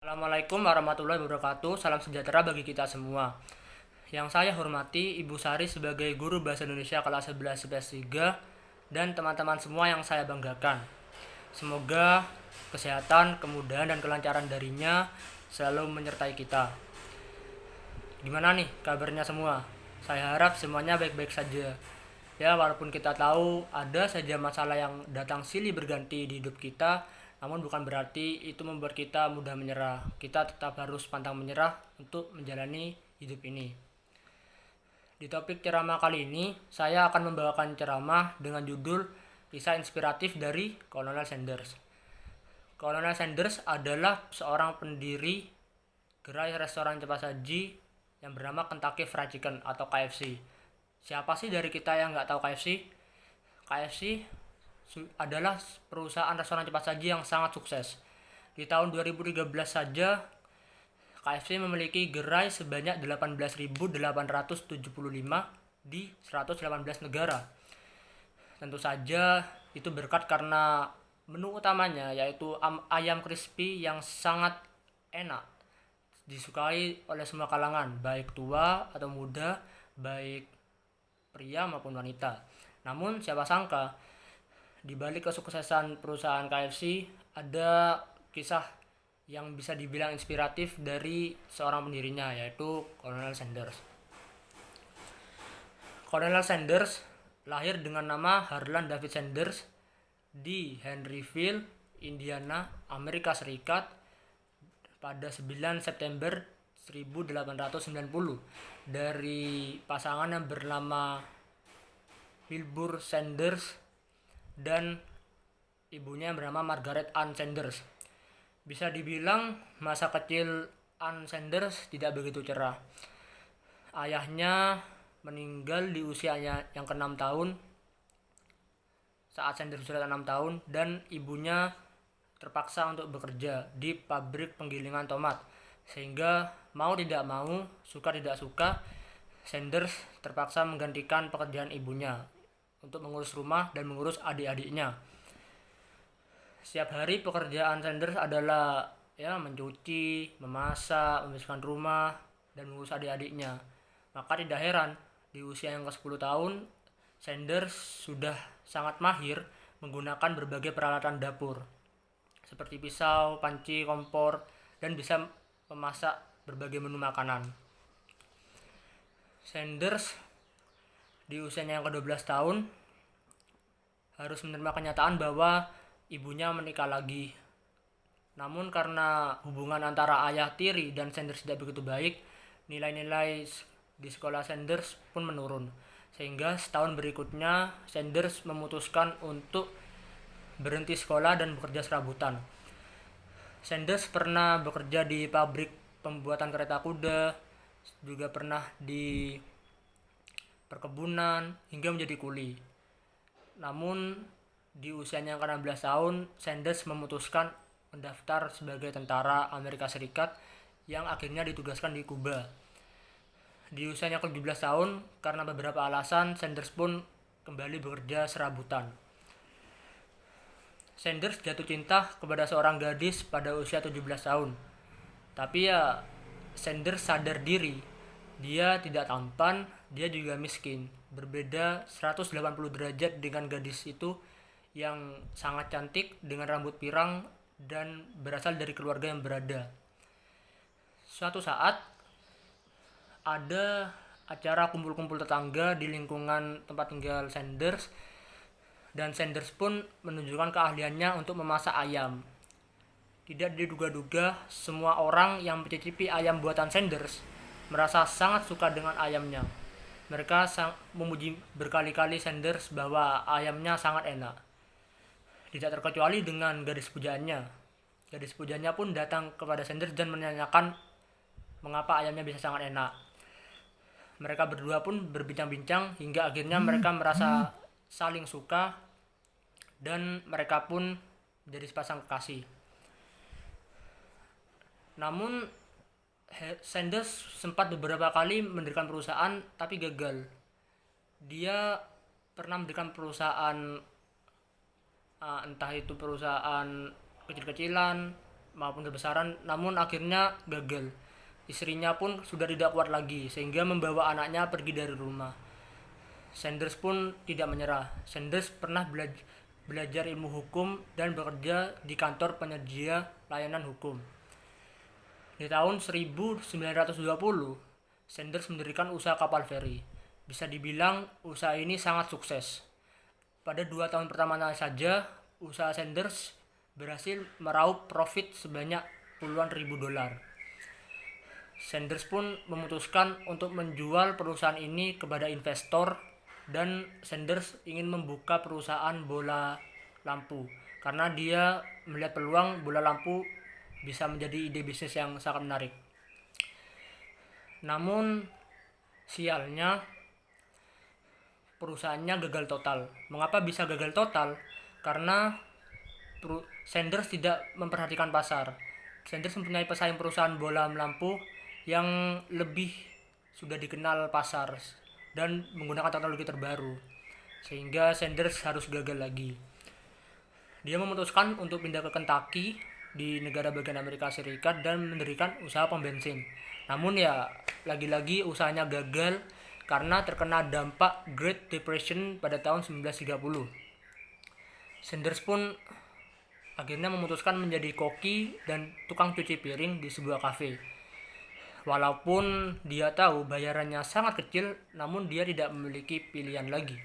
Assalamualaikum warahmatullahi wabarakatuh. Salam sejahtera bagi kita semua. Yang saya hormati Ibu Sari sebagai guru Bahasa Indonesia kelas 11 IPS 3 dan teman-teman semua yang saya banggakan. Semoga kesehatan, kemudahan, dan kelancaran darinya selalu menyertai kita. Gimana nih kabarnya semua? Saya harap semuanya baik-baik saja. Ya, walaupun kita tahu ada saja masalah yang datang silih berganti di hidup kita, namun bukan berarti itu membuat kita mudah menyerah. Kita tetap harus pantang menyerah untuk menjalani hidup ini. Di topik ceramah kali ini, saya akan membawakan ceramah dengan judul Kisah Inspiratif dari Colonel Sanders. Colonel Sanders adalah seorang pendiri gerai restoran cepat saji yang bernama Kentucky Fried Chicken atau KFC. Siapa sih dari kita yang nggak tahu KFC? KFC adalah perusahaan restoran cepat saji yang sangat sukses. Di tahun 2013 saja, KFC memiliki gerai sebanyak 18.875 di 118 negara. Tentu saja itu berkat karena menu utamanya yaitu ayam crispy yang sangat enak, disukai oleh semua kalangan, baik tua atau muda, baik pria maupun wanita. Namun siapa sangka di balik kesuksesan perusahaan KFC ada kisah yang bisa dibilang inspiratif dari seorang pendirinya yaitu Colonel Sanders. Colonel Sanders lahir dengan nama Harlan David Sanders di Henryville, Indiana, Amerika Serikat pada 9 September 1890 dari pasangan yang bernama Wilbur Sanders dan ibunya yang bernama Margaret Ann Sanders. Bisa dibilang masa kecil Ann Sanders tidak begitu cerah. Ayahnya meninggal di usianya yang ke-6 tahun saat Sanders sudah 6 tahun dan ibunya terpaksa untuk bekerja di pabrik penggilingan tomat. Sehingga mau tidak mau, suka tidak suka, Sanders terpaksa menggantikan pekerjaan ibunya untuk mengurus rumah dan mengurus adik-adiknya. Setiap hari pekerjaan Sanders adalah mencuci, memasak, membersihkan rumah, dan mengurus adik-adiknya. Maka tidak heran di usia yang ke-10 tahun Sanders sudah sangat mahir menggunakan berbagai peralatan dapur seperti pisau, panci, kompor, dan bisa memasak berbagai menu makanan. Sanders di usianya yang ke-12 tahun harus menerima kenyataan bahwa ibunya menikah lagi. Namun karena hubungan antara ayah tiri dan Sanders tidak begitu baik, nilai-nilai di sekolah Sanders pun menurun. Sehingga setahun berikutnya Sanders memutuskan untuk berhenti sekolah dan bekerja serabutan. Sanders pernah bekerja di pabrik pembuatan kereta kuda, juga pernah di perkebunan, hingga menjadi kuli. Namun di usianya yang ke-16 tahun, Sanders memutuskan mendaftar sebagai tentara Amerika Serikat yang akhirnya ditugaskan di Kuba. Di usianya ke-17 tahun, karena beberapa alasan, Sanders pun kembali bekerja serabutan. Sanders jatuh cinta kepada seorang gadis pada usia 17 tahun. Tapi Sanders sadar diri, dia tidak tampan, dia juga miskin. Berbeda 180 derajat dengan gadis itu yang sangat cantik dengan rambut pirang dan berasal dari keluarga yang berada. Suatu saat ada acara kumpul-kumpul tetangga di lingkungan tempat tinggal Sanders, dan Sanders pun menunjukkan keahliannya untuk memasak ayam. Tidak diduga-duga, semua orang yang mencicipi ayam buatan Sanders merasa sangat suka dengan ayamnya. Mereka memuji berkali-kali Sanders bahwa ayamnya sangat enak. Tidak terkecuali dengan gadis pujaannya. Gadis pujaannya pun datang kepada Sanders dan menanyakan mengapa ayamnya bisa sangat enak. Mereka berdua pun berbincang-bincang hingga akhirnya mereka merasa saling suka dan mereka pun menjadi sepasang kekasih. Namun Sanders sempat beberapa kali mendirikan perusahaan tapi gagal. Dia pernah mendirikan perusahaan entah itu perusahaan kecil-kecilan maupun kebesaran, namun akhirnya gagal. Istrinya pun sudah tidak kuat lagi sehingga membawa anaknya pergi dari rumah. Sanders pun tidak menyerah. Sanders pernah belajar ilmu hukum dan bekerja di kantor penyedia layanan hukum. Di tahun 1920, Sanders mendirikan usaha kapal feri. Bisa dibilang usaha ini sangat sukses. Pada 2 tahun pertamanya saja, usaha Sanders berhasil meraup profit sebanyak puluhan ribu dolar. Sanders pun memutuskan untuk menjual perusahaan ini kepada investor, dan Sanders ingin membuka perusahaan bola lampu karena dia melihat peluang bola lampu bisa menjadi ide bisnis yang sangat menarik. Namun sialnya perusahaannya gagal total. Mengapa bisa gagal total? Karena Sanders tidak memperhatikan pasar. Sanders mempunyai pesaing perusahaan bola lampu yang lebih sudah dikenal pasar dan menggunakan teknologi terbaru, sehingga Sanders harus gagal lagi. Dia memutuskan untuk pindah ke Kentucky di negara bagian Amerika Serikat dan mendirikan usaha pom bensin. Namun ya lagi-lagi usahanya gagal karena terkena dampak Great Depression pada tahun 1930. Sanders pun akhirnya memutuskan menjadi koki dan tukang cuci piring di sebuah kafe. Walaupun dia tahu bayarannya sangat kecil, namun dia tidak memiliki pilihan lagi.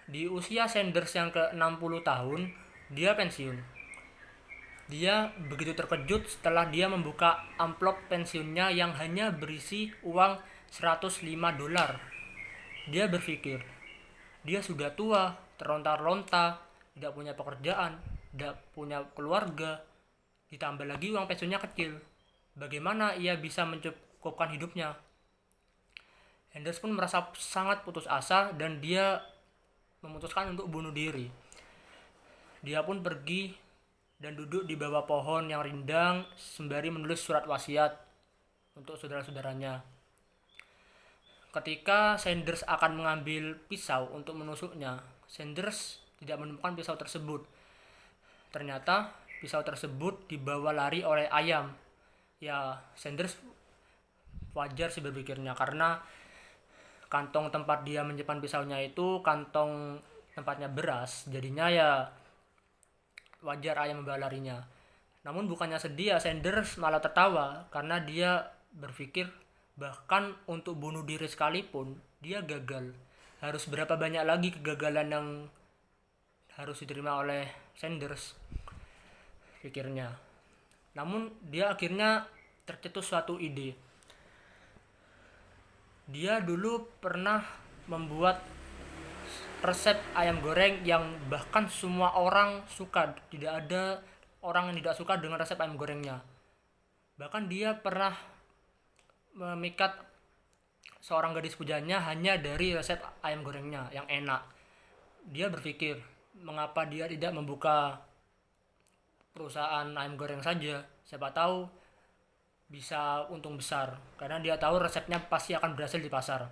Di usia Sanders yang ke-60 tahun, dia pensiun. Dia begitu terkejut setelah dia membuka amplop pensiunnya yang hanya berisi uang 105 dolar. Dia berpikir, dia sudah tua, teronta-ronta, tidak punya pekerjaan, tidak punya keluarga, ditambah lagi uang pensiunnya kecil. Bagaimana ia bisa mencukupkan hidupnya? Sanders pun merasa sangat putus asa dan dia memutuskan untuk bunuh diri. Dia pun pergi dan duduk di bawah pohon yang rindang sembari menulis surat wasiat untuk saudara-saudaranya. Ketika Sanders akan mengambil pisau untuk menusuknya, Sanders tidak menemukan pisau tersebut. Ternyata pisau tersebut dibawa lari oleh ayam. Ya, Sanders wajar sih berpikirnya karena kantong tempat dia menyimpan pisaunya itu kantong tempatnya beras, jadinya ya wajar ayam membawa larinya. Namun bukannya sedih, Sanders malah tertawa karena dia berpikir bahkan untuk bunuh diri sekalipun dia gagal. Harus berapa banyak lagi kegagalan yang harus diterima oleh Sanders, pikirnya. Namun dia akhirnya tercetus suatu ide. Dia dulu pernah membuat resep ayam goreng yang bahkan semua orang suka. Tidak ada orang yang tidak suka dengan resep ayam gorengnya. Bahkan dia pernah memikat seorang gadis pujanya hanya dari resep ayam gorengnya yang enak. Dia berpikir, mengapa dia tidak membuka perusahaan ayam goreng saja? Siapa tahu bisa untung besar, karena dia tahu resepnya pasti akan berhasil di pasar.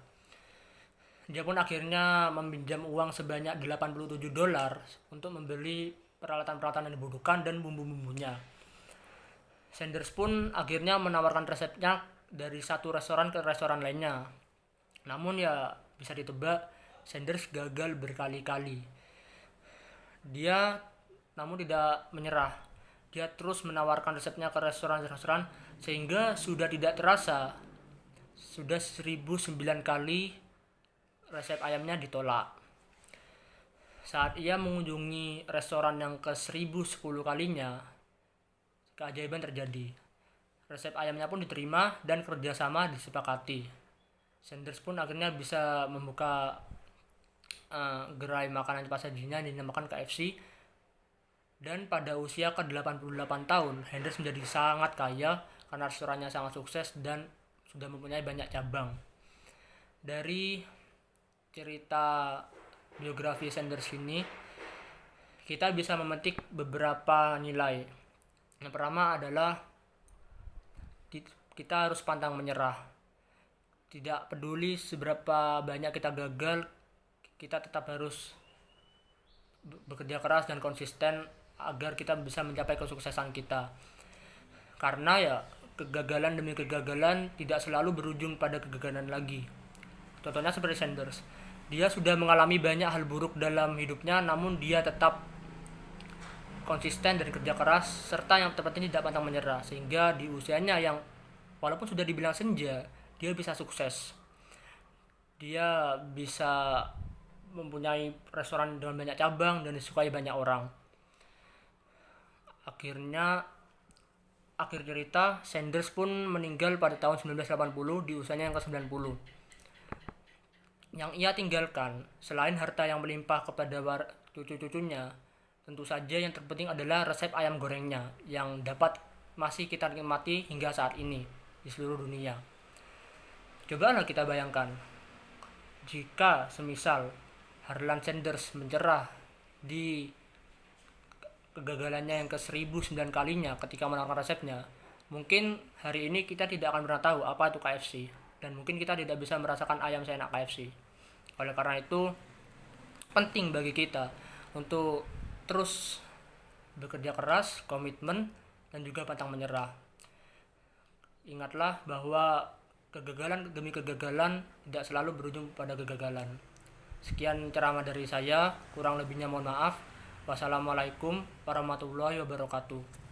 Dia pun akhirnya meminjam uang sebanyak 87 dolar untuk membeli peralatan-peralatan yang dibutuhkan dan bumbu-bumbunya. Sanders pun akhirnya menawarkan resepnya dari satu restoran ke restoran lainnya. Namun ya bisa ditebak, Sanders gagal berkali-kali. Dia namun tidak menyerah. Dia terus menawarkan resepnya ke restoran-restoran sehingga sudah tidak terasa sudah 1009 kali resep ayamnya ditolak. Saat ia mengunjungi restoran yang ke 1010 kalinya, keajaiban terjadi. Resep ayamnya pun diterima dan kerjasama disepakati. Sanders pun akhirnya bisa membuka gerai makanan cepat sajinya yang dinamakan KFC. Dan pada usia ke-88 tahun, Sanders menjadi sangat kaya karena restorannya sangat sukses dan sudah mempunyai banyak cabang. Dari cerita biografi Sanders ini, kita bisa memetik beberapa nilai. Yang pertama adalah kita harus pantang menyerah. Tidak peduli seberapa banyak kita gagal, kita tetap harus bekerja keras dan konsisten agar kita bisa mencapai kesuksesan kita. Karena ya kegagalan demi kegagalan tidak selalu berujung pada kegagalan lagi. Contohnya seperti Sanders, dia sudah mengalami banyak hal buruk dalam hidupnya, namun dia tetap konsisten dan kerja keras, serta yang terpenting tidak pantang menyerah, sehingga di usianya yang walaupun sudah dibilang senja, dia bisa sukses. Dia bisa mempunyai restoran dengan banyak cabang dan disukai banyak orang. Akhir cerita, Sanders pun meninggal pada tahun 1980 di usianya yang ke-90. Yang ia tinggalkan, selain harta yang melimpah kepada cucu-cucunya, tentu saja yang terpenting adalah resep ayam gorengnya yang masih kita nikmati hingga saat ini di seluruh dunia. Cobalah kita bayangkan, jika semisal Harlan Sanders menyerah di kegagalannya yang ke-1009 kalinya ketika menawarkan resepnya, mungkin hari ini kita tidak akan pernah tahu apa itu KFC, dan mungkin kita tidak bisa merasakan ayam seenak KFC. Oleh karena itu, penting bagi kita untuk terus bekerja keras, komitmen, dan juga pantang menyerah. Ingatlah bahwa kegagalan demi kegagalan tidak selalu berujung pada kegagalan. Sekian ceramah dari saya, kurang lebihnya mohon maaf. Wassalamualaikum warahmatullahi wabarakatuh.